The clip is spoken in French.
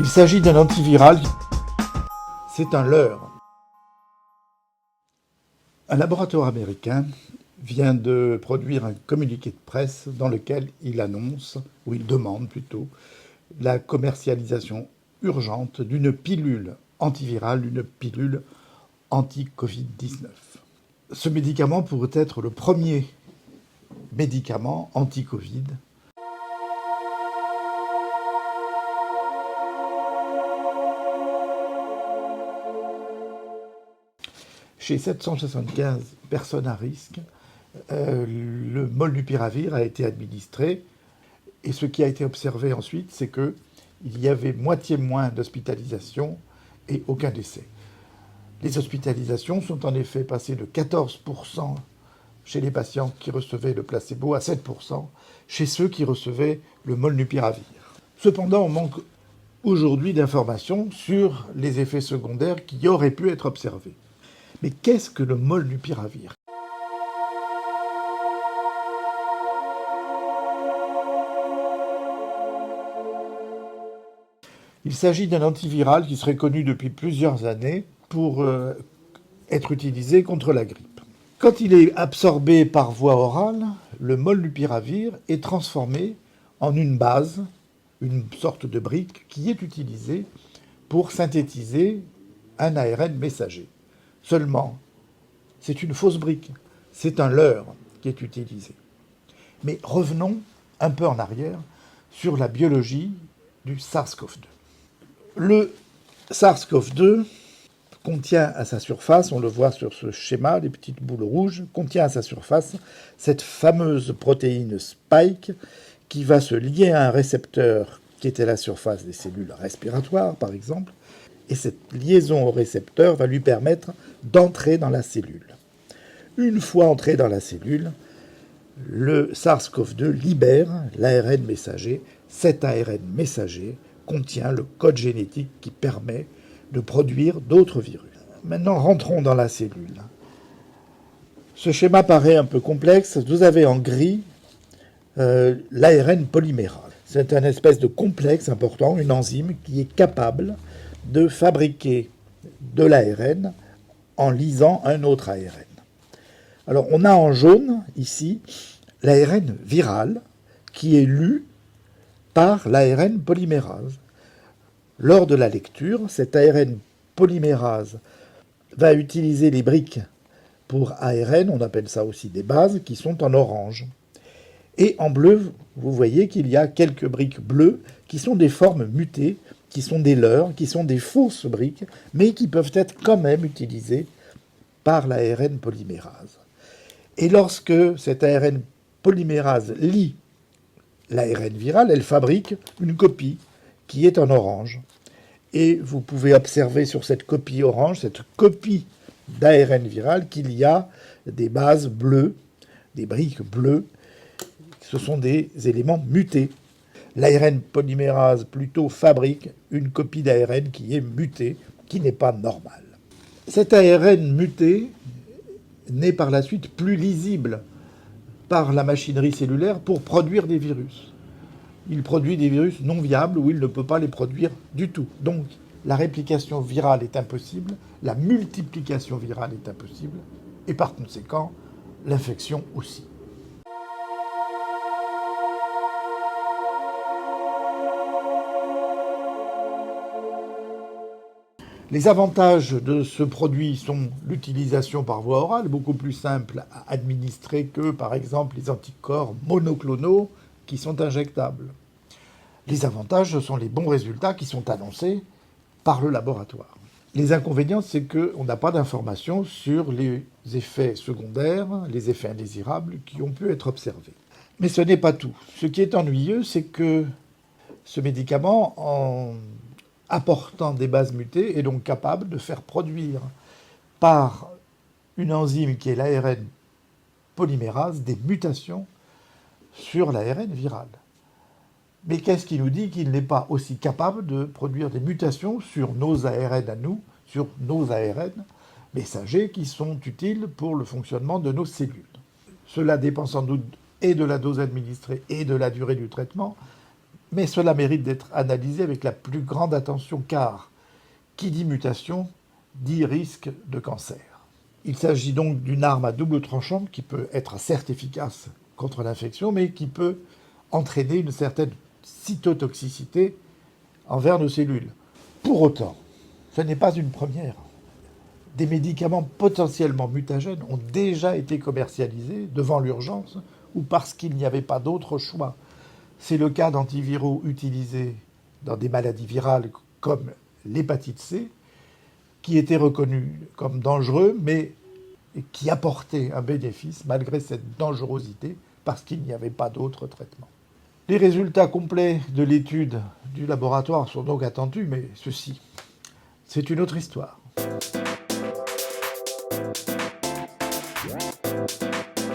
Il s'agit d'un antiviral. C'est un leurre. Un laboratoire américain vient de produire un communiqué de presse dans lequel il annonce, ou il demande plutôt, la commercialisation urgente d'une pilule antivirale, une pilule anti-Covid-19. Ce médicament pourrait être le premier médicament anti-Covid. Chez 775 personnes à risque, le molnupiravir a été administré. Et ce qui a été observé ensuite, c'est qu'il y avait moitié moins d'hospitalisations et aucun décès. Les hospitalisations sont en effet passées de 14% chez les patients qui recevaient le placebo à 7% chez ceux qui recevaient le molnupiravir. Cependant, on manque aujourd'hui d'informations sur les effets secondaires qui auraient pu être observés. Mais qu'est-ce que le molnupiravir ? Il s'agit d'un antiviral qui serait connu depuis plusieurs années pour être utilisé contre la grippe. Quand il est absorbé par voie orale, le molnupiravir est transformé en une base, une sorte de brique qui est utilisée pour synthétiser un ARN messager. Seulement, c'est une fausse brique, c'est un leurre qui est utilisé. Mais revenons un peu en arrière sur la biologie du SARS-CoV-2. Le SARS-CoV-2 contient à sa surface, on le voit sur ce schéma, les petites boules rouges, contient à sa surface cette fameuse protéine spike qui va se lier à un récepteur qui est à la surface des cellules respiratoires, par exemple, et cette liaison au récepteur va lui permettre d'entrer dans la cellule. Une fois entré dans la cellule, le SARS-CoV-2 libère l'ARN messager. Cet ARN messager contient le code génétique qui permet de produire d'autres virus. Maintenant, rentrons dans la cellule. Ce schéma paraît un peu complexe. Vous avez en gris l'ARN polymérase. C'est un espèce de complexe important, une enzyme qui est capable de fabriquer de l'ARN en lisant un autre ARN. Alors, on a en jaune, ici, l'ARN viral qui est lu par l'ARN polymérase. Lors de la lecture, cet ARN polymérase va utiliser les briques pour ARN, on appelle ça aussi des bases, qui sont en orange. Et en bleu, vous voyez qu'il y a quelques briques bleues qui sont des formes mutées, qui sont des leurres, qui sont des fausses briques, mais qui peuvent être quand même utilisées par l'ARN polymérase. Et lorsque cet ARN polymérase lit l'ARN viral, elle fabrique une copie qui est en orange. Et vous pouvez observer sur cette copie orange, cette copie d'ARN viral, qu'il y a des bases bleues, des briques bleues. Ce sont des éléments mutés. L'ARN polymérase plutôt fabrique une copie d'ARN qui est mutée, qui n'est pas normale. Cet ARN muté n'est par la suite plus lisible par la machinerie cellulaire pour produire des virus. Il produit des virus non viables ou il ne peut pas les produire du tout. Donc la réplication virale est impossible, la multiplication virale est impossible, et par conséquent, l'infection aussi. Les avantages de ce produit sont l'utilisation par voie orale, beaucoup plus simple à administrer que, par exemple, les anticorps monoclonaux qui sont injectables. Les avantages, ce sont les bons résultats qui sont annoncés par le laboratoire. Les inconvénients, c'est qu'on n'a pas d'informations sur les effets secondaires, les effets indésirables qui ont pu être observés. Mais ce n'est pas tout. Ce qui est ennuyeux, c'est que ce médicament, en apportant des bases mutées, est donc capable de faire produire par une enzyme qui est l'ARN polymérase des mutations sur l'ARN viral. Mais qu'est-ce qui nous dit qu'il n'est pas aussi capable de produire des mutations sur nos ARN à nous, sur nos ARN messagers qui sont utiles pour le fonctionnement de nos cellules? Cela dépend sans doute et de la dose administrée et de la durée du traitement, Mais cela mérite d'être analysé avec la plus grande attention, car qui dit mutation dit risque de cancer. Il s'agit donc d'une arme à double tranchant qui peut être certes efficace contre l'infection, mais qui peut entraîner une certaine cytotoxicité envers nos cellules. Pour autant, ce n'est pas une première. Des médicaments potentiellement mutagènes ont déjà été commercialisés devant l'urgence ou parce qu'il n'y avait pas d'autre choix. C'est le cas d'antiviraux utilisés dans des maladies virales comme l'hépatite C, qui étaient reconnus comme dangereux, mais qui apportaient un bénéfice malgré cette dangerosité, parce qu'il n'y avait pas d'autre traitement. Les résultats complets de l'étude du laboratoire sont donc attendus, mais ceci, c'est une autre histoire.